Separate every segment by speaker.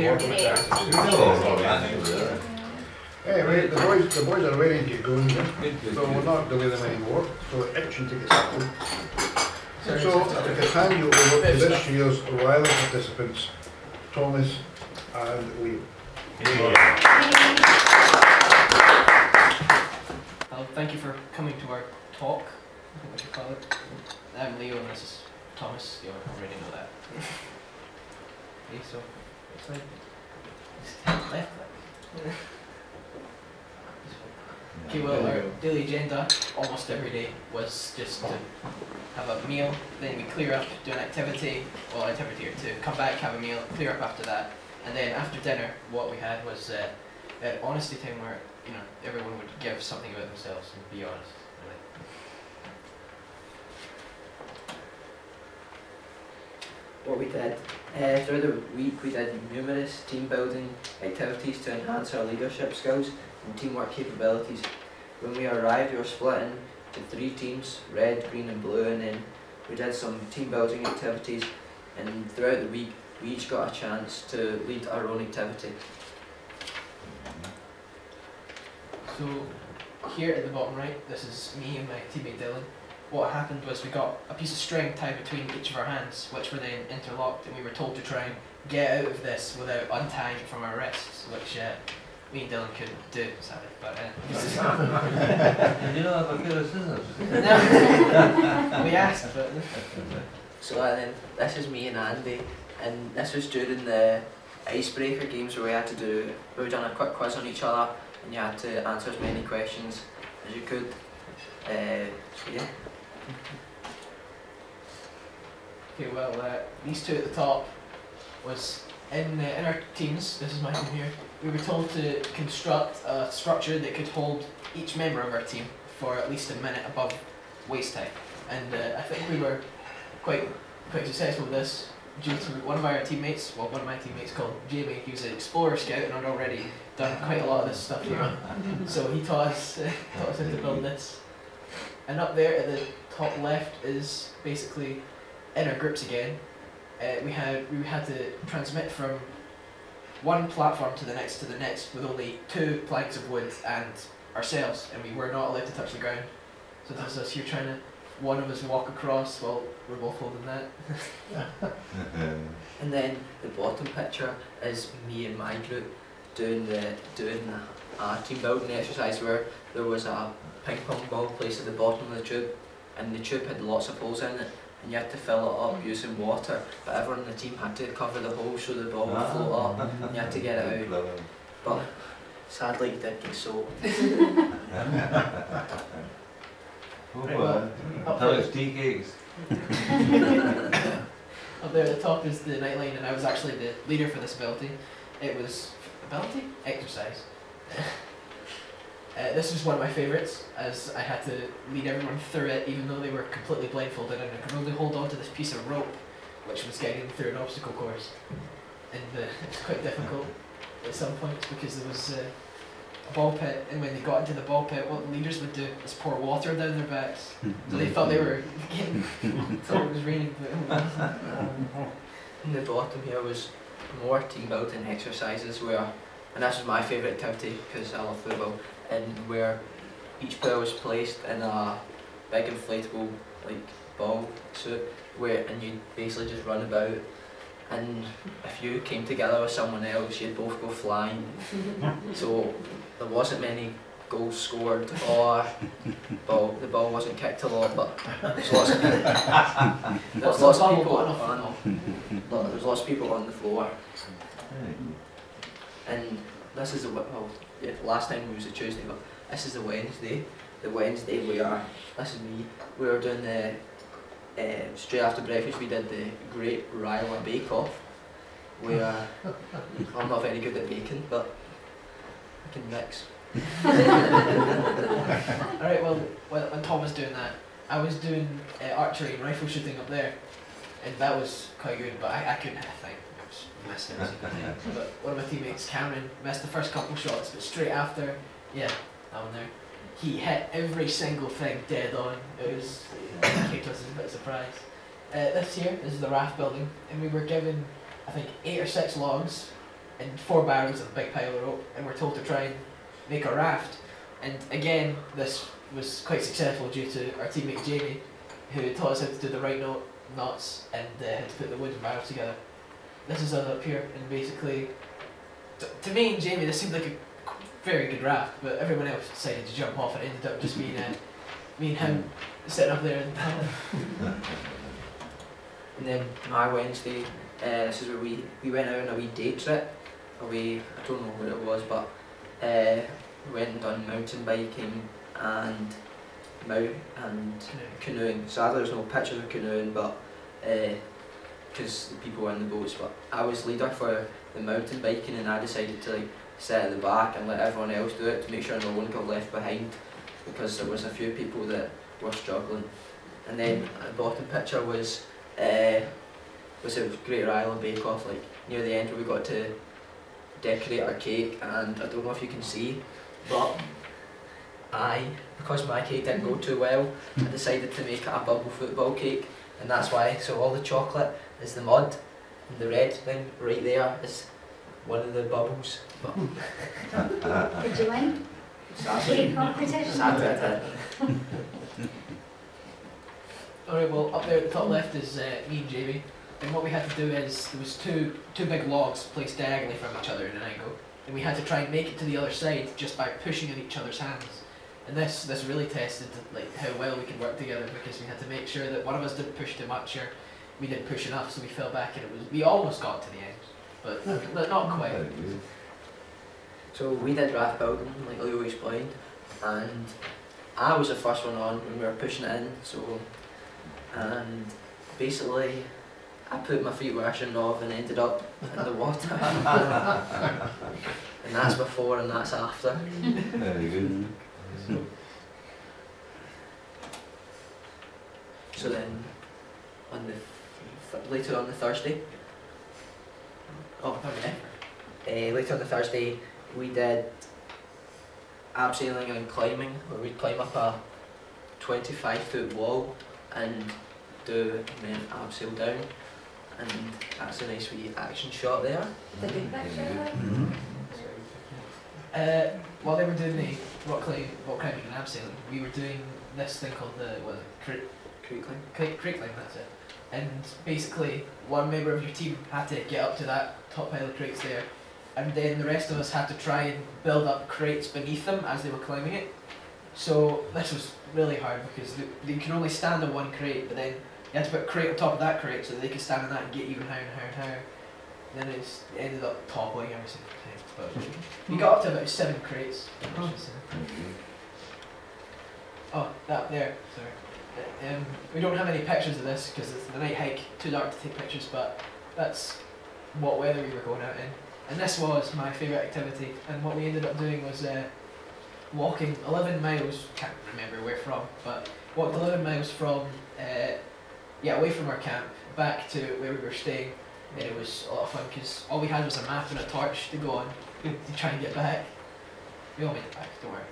Speaker 1: here.
Speaker 2: Anyway, the boys are ready to get going here, so we'll not delay them anymore. So action to get started. So I can hand you over to this year's RYLA participants, Thomas and Leo.
Speaker 1: Well, thank you for coming to our talk, what you call it. I'm Leo and this is Thomas. You already know that. Okay, so it's like left click. Okay, well, our daily agenda almost every day was just to have a meal, then we clear up, do an activity, well, activity or two, come back, have a meal, clear up after that, and then after dinner, what we had was an honesty time where, you know, everyone would give something about themselves and be honest. Really.
Speaker 3: What we did throughout the week, we did numerous team building activities to enhance our leadership skills and teamwork capabilities. When we arrived, we were split into 3 teams, red, green and blue, and then we did some team building activities, and throughout the week we each got a chance to lead our own activity.
Speaker 1: So here at the bottom right, this is me and my teammate Dylan. What happened was we got a piece of string tied between each of our hands, which were then interlocked, and we were told to try and get out of this without untying it from our wrists, which me and Dylan couldn't do, sadly. But
Speaker 4: you don't have a pair of scissors?
Speaker 1: No, we asked, but
Speaker 3: So then this is me and Andy, and this was during the icebreaker games where we done a quick quiz on each other, and you had to answer as many questions as you could. So yeah.
Speaker 1: okay, well, these two at the top was in our teams. This is my team here. We were told to construct a structure that could hold each member of our team for at least a minute above waist height, and I think we were quite successful with this due to one of our teammates, well, one of my teammates called Jamie. He was an explorer scout and had already done quite a lot of this stuff here, so he taught us how to build this. And up there at the top left is basically in our groups again. We had to transmit from one platform to the next with only 2 planks of wood and ourselves, and we were not allowed to touch the ground. So this is us here trying to, one of us walk across while we're both holding that.
Speaker 3: And then the bottom picture is me and my group doing a team building exercise where there was a ping pong ball placed at the bottom of the tube, and the tube had lots of holes in it, and you had to fill it up using water, but everyone in the team had to cover the holes so the ball would float up, and you had to get it out. But sadly it did get soaked.
Speaker 4: Tell us tea cakes.
Speaker 1: Up there at the top is the nightline, and I was actually the leader for this ability. It was ability? Exercise. This was one of my favourites, as I had to lead everyone through it even though they were completely blindfolded, and I could only hold on to this piece of rope which was guiding them through an obstacle course. And it was quite difficult at some points because there was a ball pit, and when they got into the ball pit, what the leaders would do is pour water down their backs. So they thought they were getting, thought it was raining, but it wasn't.
Speaker 3: In the bottom here was more team building exercises where, and this was my favourite activity because I love football, and where each player was placed in a big inflatable ball suit and you basically just run about, and if you came together with someone else you'd both go flying. So there wasn't many goals scored or the ball wasn't kicked a lot, but there's lots of people on the floor. And this is last time we was a Tuesday, but this is a Wednesday. The Wednesday this is me. We were doing the straight after breakfast. We did the Great RYLA Bake Off, where I'm not very good at baking, but I can mix.
Speaker 1: Alright, well, when Tom was doing that, I was doing archery and rifle shooting up there, and that was quite good, but I couldn't hit a thing. I was missing everything. But one of my teammates, Cameron, missed the first couple shots, but straight after, yeah, that one there, he hit every single thing dead on. It was, kicked us as a bit of a surprise. This here is the raft building, and we were given, I think, 8 or 6 logs, and 4 barrels of a big pile of rope, and we're told to try and make a raft. And again, this was quite successful due to our teammate Jamie, who taught us how to do the right knots and how to put the wooden barrels together. This is us up here, and basically, to me and Jamie, this seemed like a very good raft, but everyone else decided to jump off, and it ended up just being me and him sitting up there in the panel.
Speaker 3: And then my Wednesday, this is where we went out on a wee day trip. I don't know what it was, but we went and done mountain biking and canoeing. Sadly there's no pictures of canoeing, but because the people were in the boats, but I was leader for the mountain biking, and I decided to like sit at the back and let everyone else do it to make sure no one got left behind, because there was a few people that were struggling. And then the bottom picture was a Great RYLA Bake Off, like near the end where we got to decorate our cake, and I don't know if you can see, but because my cake didn't go too well, I decided to make it a bubble football cake, and that's why, so all the chocolate is the mud, and the red thing right there is one of the bubbles. But
Speaker 5: did you win? Cake competition?
Speaker 3: Sadly I did.
Speaker 1: Alright, well up there at the top left is me and Jamie, and what we had to do is, there was two big logs placed diagonally from each other in an angle, and we had to try and make it to the other side just by pushing in each other's hands. And this really tested like how well we can work together, because we had to make sure that one of us didn't push too much or we didn't push enough, so we fell back, and we almost got to the end, but not quite.
Speaker 3: So we did raft building, like Leo explained, and I was the first one on when we were pushing it in, and basically I put my feet where I shouldn't have and ended up in the water. And that's before and that's after.
Speaker 4: Very good.
Speaker 3: So then, later on the Thursday, later on the Thursday we did abseiling and climbing, where we'd climb up a 25-foot wall and do an abseil down, and that's a nice wee action shot there.
Speaker 5: The good picture.
Speaker 1: While they were doing the rock climbing and abseiling, we were doing this thing called the crate climb, that's it. And basically, one member of your team had to get up to that top pile of crates there, and then the rest of us had to try and build up crates beneath them as they were climbing it. So this was really hard, because you can only stand on one crate, but then you had to put a crate on top of that crate so that they could stand on that and get even higher and higher and higher. And then it ended up toppling every single time. But we got up to about 7 crates. Oh, that there, sorry. We don't have any pictures of this because it's the night hike, too dark to take pictures, but that's what weather we were going out in. And this was my favourite activity, and what we ended up doing was walking 11 miles, can't remember where from, but walked 11 miles from, away from our camp, back to where we were staying, and it was a lot of fun because all we had was a map and a torch to go on to try and get back. We all made it back, don't worry.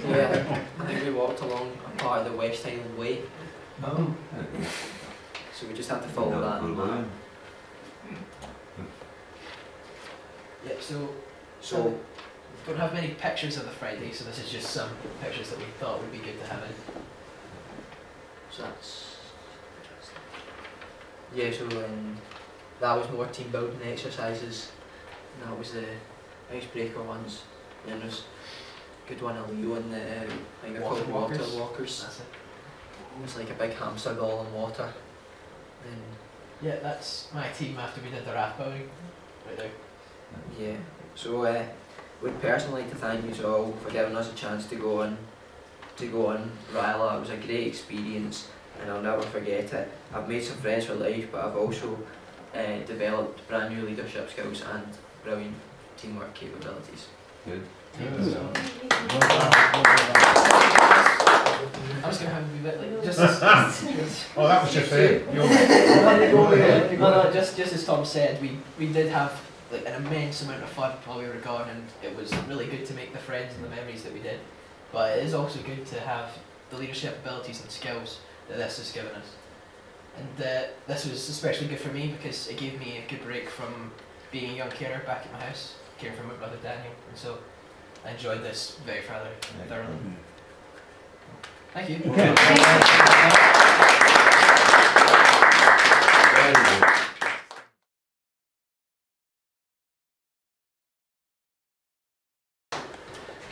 Speaker 3: Yeah, I think we walked along a part of the West Highland Way,
Speaker 4: Oh.
Speaker 3: so we just had to follow that map.
Speaker 1: Yep, so don't have many pictures of the Friday, so this is just some pictures that we thought would be good to have in.
Speaker 3: So that's, yeah, so that was more team building exercises, and that was the icebreaker ones. And then there's a good one of Leo and the like they're called water walkers.
Speaker 1: That's it.
Speaker 3: It was like a big hamster ball in water. Then
Speaker 1: Yeah, that's my team after we did the raft building, right there.
Speaker 3: yeah, so we'd personally like to thank you all for giving us a chance to go on RYLA. It was a great experience, and I'll never forget it. I've made some friends for life, but I've also developed brand new leadership skills and brilliant teamwork capabilities.
Speaker 4: Good.
Speaker 1: I'm just gonna have a wee bit like just
Speaker 2: Oh, that was just it.
Speaker 1: no, just as Tom said, we did have like an immense amount of fun while we were gone, and it was really good to make the friends and the memories that we did. But it is also good to have the leadership abilities and skills that this has given us. And this was especially good for me because it gave me a good break from being a young carer back at my house, caring for my brother Daniel, and so I enjoyed this very thoroughly. Thank you.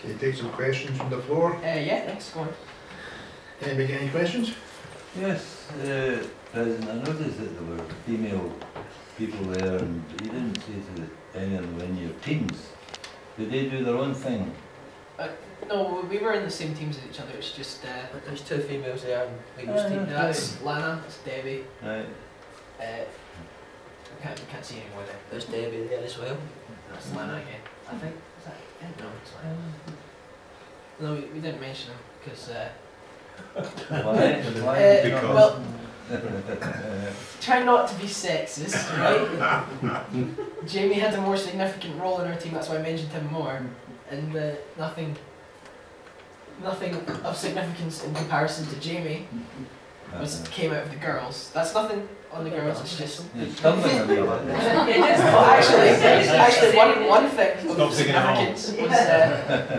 Speaker 2: Okay, take some questions from the floor.
Speaker 1: Yeah, thanks. Go on.
Speaker 2: Anybody get any questions?
Speaker 4: Yes, President, I noticed that there were female people there, and you didn't say to any of them in your teams. Did they do their own thing?
Speaker 1: No, we were in the same teams as each other. It's just
Speaker 3: There's two females there in each team.
Speaker 1: that's Lana, that's Debbie.
Speaker 4: Right.
Speaker 1: We can't see anymore there.
Speaker 3: There's Debbie there as well.
Speaker 1: That's Lana again. I think. Is that? Yeah, no, it's Lana. No, we didn't mention him because.
Speaker 4: Why?
Speaker 1: Well, try not to be sexist, right? Jamie had a more significant role in our team, that's why I mentioned him more. And nothing of significance in comparison to Jamie came out of the girls. That's nothing on the girls, it's just...
Speaker 4: You're stumbling a wee bit.
Speaker 1: Actually, one thing of significance was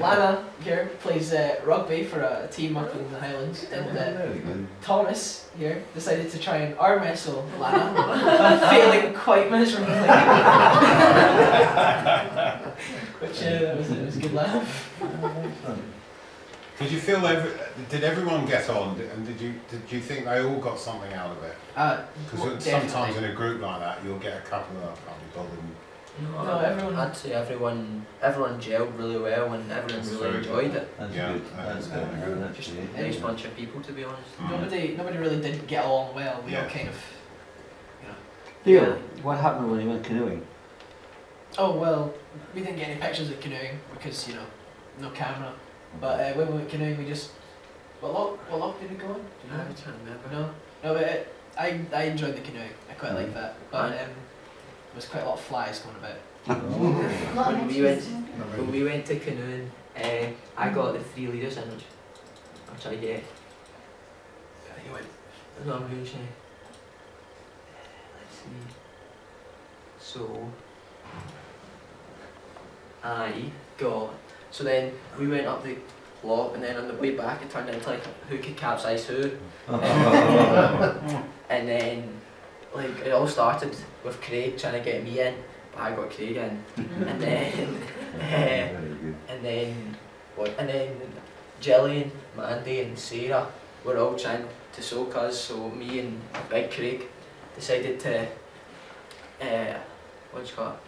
Speaker 1: Lana here plays rugby for a team up in the Highlands, and
Speaker 4: Very good.
Speaker 1: Thomas here decided to try and arm wrestle Lana, failing quite miserably. Which was a good laugh.
Speaker 6: Did you feel did everyone get on, and did you think they all got something out of it? Because sometimes in a group like that, you'll get a couple of can't be bothered.
Speaker 1: No, everyone.
Speaker 3: I'd say everyone gelled really well, and everyone really enjoyed it.
Speaker 4: That's
Speaker 6: Yeah,
Speaker 4: good.
Speaker 6: that's
Speaker 4: That's
Speaker 6: good.
Speaker 4: good. That's
Speaker 3: Just
Speaker 4: great.
Speaker 3: a nice bunch of people, to be honest.
Speaker 1: Nobody really did get along well. We all
Speaker 6: Yeah.
Speaker 1: kind of,
Speaker 7: Theo, what happened when you went canoeing?
Speaker 1: Oh well, we didn't get any pictures of canoeing because no camera. But when we went canoeing, we just what lock did we go on? Do you know?
Speaker 3: I can't remember.
Speaker 1: No, but I enjoyed the canoeing. I quite liked that. But there was quite a lot of flies going about.
Speaker 3: When we went to canoeing, I got the 3 leaders in, which I get.
Speaker 1: You went.
Speaker 3: No, I'm going to say. Let's see. So I got. So then we went up the lock, and then on the way back it turned into like who could capsize who. And then like it all started with Craig trying to get me in, but I got Craig in. And then and then Gillian, Mandy and Sarah were all trying to soak us, so me and Big Craig decided to what do you call it?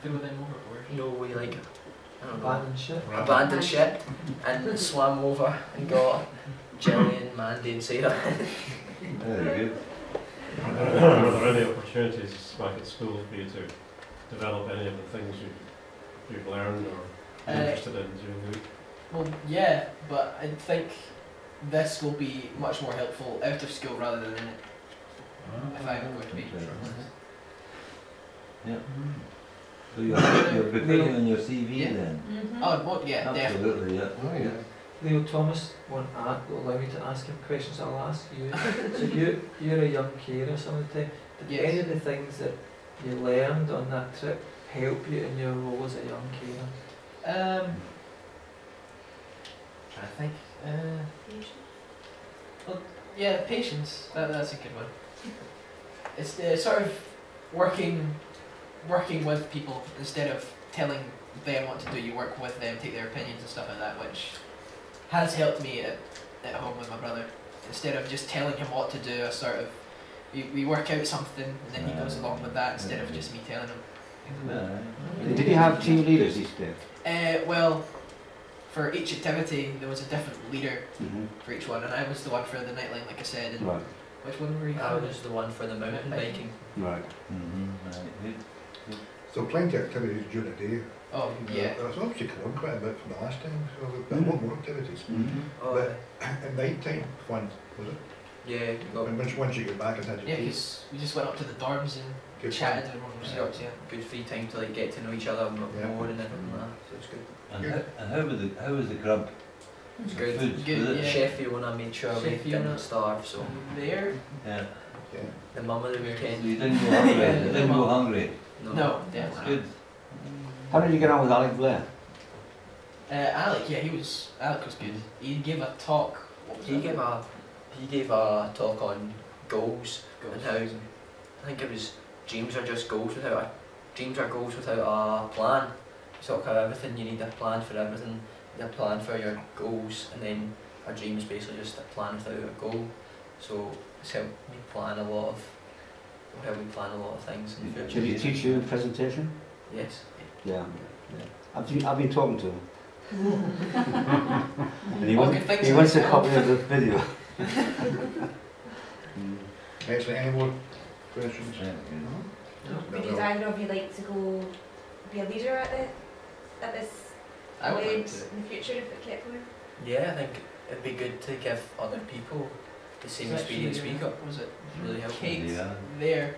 Speaker 1: Throw them overboard.
Speaker 3: No, we like, I don't know,
Speaker 1: Abandon ship.
Speaker 3: abandoned ship and swam over and got Gillian, Mandy and Sarah.
Speaker 4: Very good.
Speaker 8: Are there any opportunities back at school for you to develop any of the things you've learned or interested in during the week?
Speaker 1: Well, yeah, but I think this will be much more helpful out of school rather than in it. If I'm going to be.
Speaker 4: Yeah. So you're becoming on your CV then?
Speaker 1: Oh, well, yeah, definitely.
Speaker 4: Absolutely, yeah. Oh, yeah.
Speaker 9: Leo, Thomas won't allow me to ask him questions. I'll ask you. So you're a young carer some of the time. Did
Speaker 1: Yes.
Speaker 9: any of the things that you learned on that trip help you in your role as a young carer?
Speaker 1: Trying to think. Well, yeah, patience. That's a good one. It's sort of working with people instead of telling them what to do. You work with them, take their opinions and stuff like that, which has helped me at home with my brother. Instead of just telling him what to do, I sort of we work out something and then he goes along with that instead of just me telling him.
Speaker 7: Did you have team leaders each day?
Speaker 1: Well, for each activity there was a different leader for each one, and I was the one for the nightline, like I said. And
Speaker 7: Right.
Speaker 1: which one were you?
Speaker 3: I was the one for the mountain biking.
Speaker 7: Right.
Speaker 4: Right. Good.
Speaker 2: So plenty of activities during the day.
Speaker 1: Oh yeah.
Speaker 2: There's obviously come on quite a bit from the last time, so we've got a lot more activities.
Speaker 3: Oh,
Speaker 2: But at night time, fun, was it?
Speaker 3: yeah, you got
Speaker 2: And once you get back and had your
Speaker 1: Yeah,
Speaker 2: tea,
Speaker 1: because we just went up to the dorms and
Speaker 2: good
Speaker 1: chatted
Speaker 2: fun.
Speaker 1: and everyone was out, yeah.
Speaker 3: good free time to like get to know each other
Speaker 2: Yeah.
Speaker 3: more and everything like that. So it's good.
Speaker 4: And how was the grub?
Speaker 3: It's good.
Speaker 4: Food,
Speaker 1: Good,
Speaker 4: was it?
Speaker 1: yeah.
Speaker 3: Chef Fiona made sure we
Speaker 1: Chef Fiona.
Speaker 3: didn't starve, so
Speaker 1: There.
Speaker 4: Yeah.
Speaker 3: the mum of the weekend.
Speaker 4: You didn't go hungry. You didn't go hungry.
Speaker 1: No,
Speaker 4: That's
Speaker 1: definitely.
Speaker 4: good.
Speaker 7: How did you get on with Alec Blair?
Speaker 1: Alec, yeah, Alec was good. He gave a talk. What was
Speaker 3: He
Speaker 1: it?
Speaker 3: gave a talk on goals and how I think it was dreams are goals without a plan. He talked about everything, you need a plan for everything, you need a plan for your goals, and then a dream is basically just a plan without a goal. So it's helped me plan a lot of things in the future.
Speaker 7: Did he teach you a presentation?
Speaker 3: Yes.
Speaker 7: Yeah. I've been talking to him. And he wants a copy of the video.
Speaker 2: Excellent. Any more questions?
Speaker 5: Would either of you like to go be a leader at this
Speaker 1: I would like
Speaker 5: event
Speaker 1: to.
Speaker 5: in the future if it kept going?
Speaker 3: Yeah, I think it'd be good to give other people the same experience we got.
Speaker 1: Was it
Speaker 3: Really helpful.
Speaker 1: Kate
Speaker 4: Yeah.
Speaker 1: there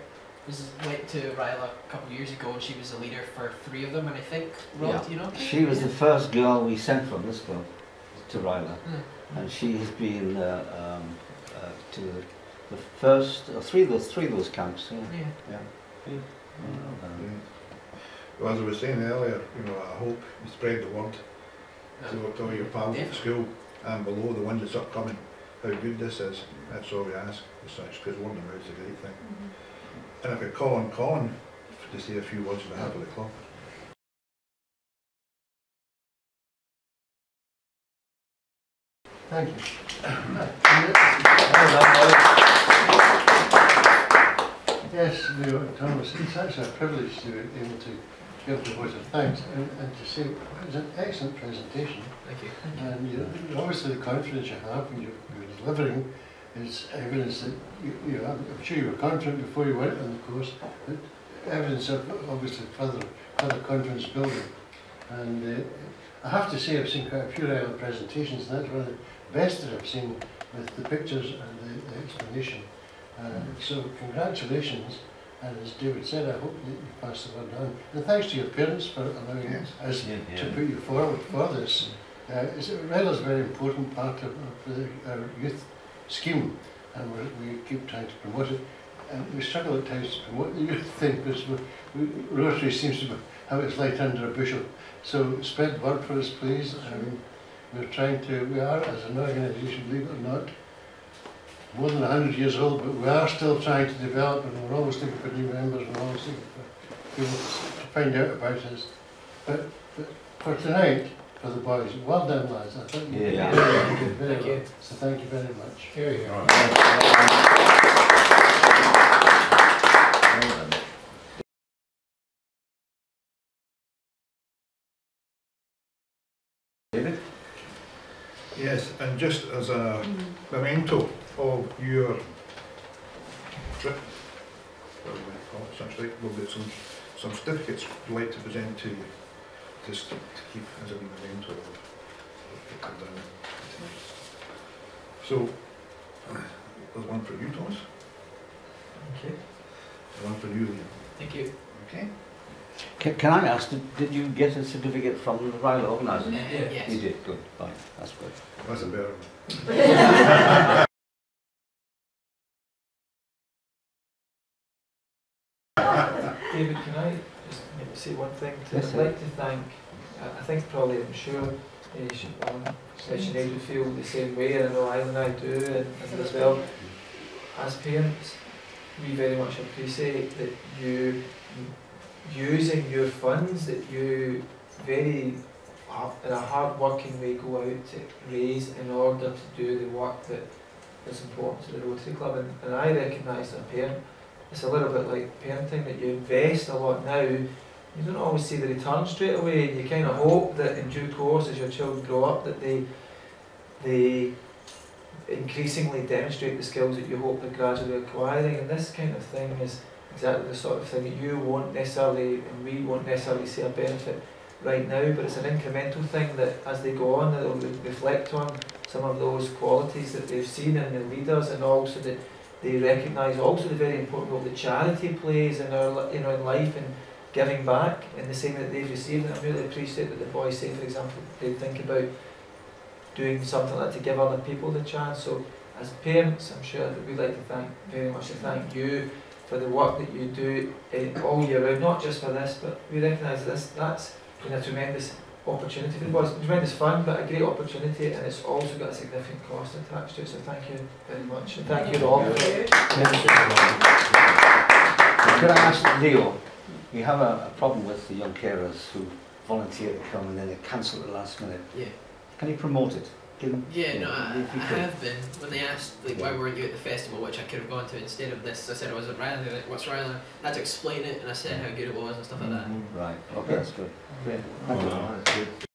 Speaker 1: went to RYLA a couple of years ago, and she was the leader for 3 of them, and I think, Rod,
Speaker 7: Yeah.
Speaker 1: you know?
Speaker 7: She was the first girl we sent from this club to RYLA, and she has been to the first 3 of those camps. Yeah.
Speaker 1: Yeah.
Speaker 2: Well, as I was saying earlier, I hope you spread the word to all your pals at school and below, the ones that's upcoming, how good this is. That's all we ask as such, because word of mouth is a great thing. And if I call on Colin to say a few words on behalf of the club.
Speaker 10: Thank you. Yes, Thomas, it's actually a privilege to be able to give the voice of thanks and to say it was an excellent presentation.
Speaker 3: Thank you.
Speaker 10: And obviously the confidence you have when you're delivering is evidence that I'm sure you were confident before you went on the course, but evidence of obviously further confidence building. And I have to say I've seen quite a few RYLA presentations, and that's one of the best that I've seen with the pictures and the explanation. So congratulations, and as David said, I hope that you pass the word on. And thanks to your parents for allowing us to put you forward for this. RYLA is a very important part of our youth scheme, and we keep trying to promote it. And we struggle at times to promote the youth thing, because Rotary seems to have its light under a bushel. So spread the word for us, please. We are, as an organisation, believe it or not, more than 100 years old, but we are still trying to develop, and we're always looking for new members, and we're always looking for people to find out about us. But for tonight, for the boys, well done, lads. I think you did very well. So thank you very much.
Speaker 6: Here you go.
Speaker 4: David?
Speaker 2: Yes, and just as a memento of your trip, essentially, we'll get some certificates we'd like to present to you, just to keep as a memento of what you've done tonight. So, there's one for you, Thomas.
Speaker 3: Thank you.
Speaker 2: And one for you, Liam.
Speaker 1: Thank you.
Speaker 2: Okay.
Speaker 7: Can I ask, did you get a certificate from the RYLA organiser?
Speaker 1: Yes.
Speaker 7: You did, good, fine, that's good.
Speaker 2: That's a better one.
Speaker 9: David, can I just maybe say one thing?
Speaker 7: Yes,
Speaker 9: I'd like to thank, I think probably, I'm sure, Sinead would feel the same way, and I know Alan and I do, and as well. As parents, we very much appreciate that you using your funds that you very in a hard-working way go out to raise in order to do the work that is important to the Rotary Club, and I recognise as a parent, it's a little bit like parenting, that you invest a lot now, you don't always see the return straight away, and you kind of hope that in due course as your children grow up that they increasingly demonstrate the skills that you hope they're gradually acquiring, and this kind of thing is exactly the sort of thing that you won't necessarily, and we won't necessarily see a benefit right now, but it's an incremental thing that as they go on, they'll reflect on some of those qualities that they've seen in the leaders, and also that they recognise also the very important role that charity plays in our, in life and giving back in the same that they've received. And I really appreciate that the boys say, for example, they think about doing something like that to give other people the chance. So as parents, I'm sure that we'd like to very much thank you for the work that you do all year round, not just for this, but we recognise that's been a tremendous opportunity for the boys, tremendous fun, but a great opportunity, and it's also got a significant cost attached to it, so thank you very much, and thank you all.
Speaker 7: Could I ask Leo, we have a problem with the young carers who volunteer to come and then they cancel at the last minute.
Speaker 1: Yeah.
Speaker 7: Can you promote it?
Speaker 1: I have been. When they asked why weren't you at the festival, which I could have gone to instead of this, I said I was at RYLA. They're like, what's RYLA? I had to explain it, and I said how good it was and stuff like that.
Speaker 7: Right. Okay, that's good. Great. Thank you.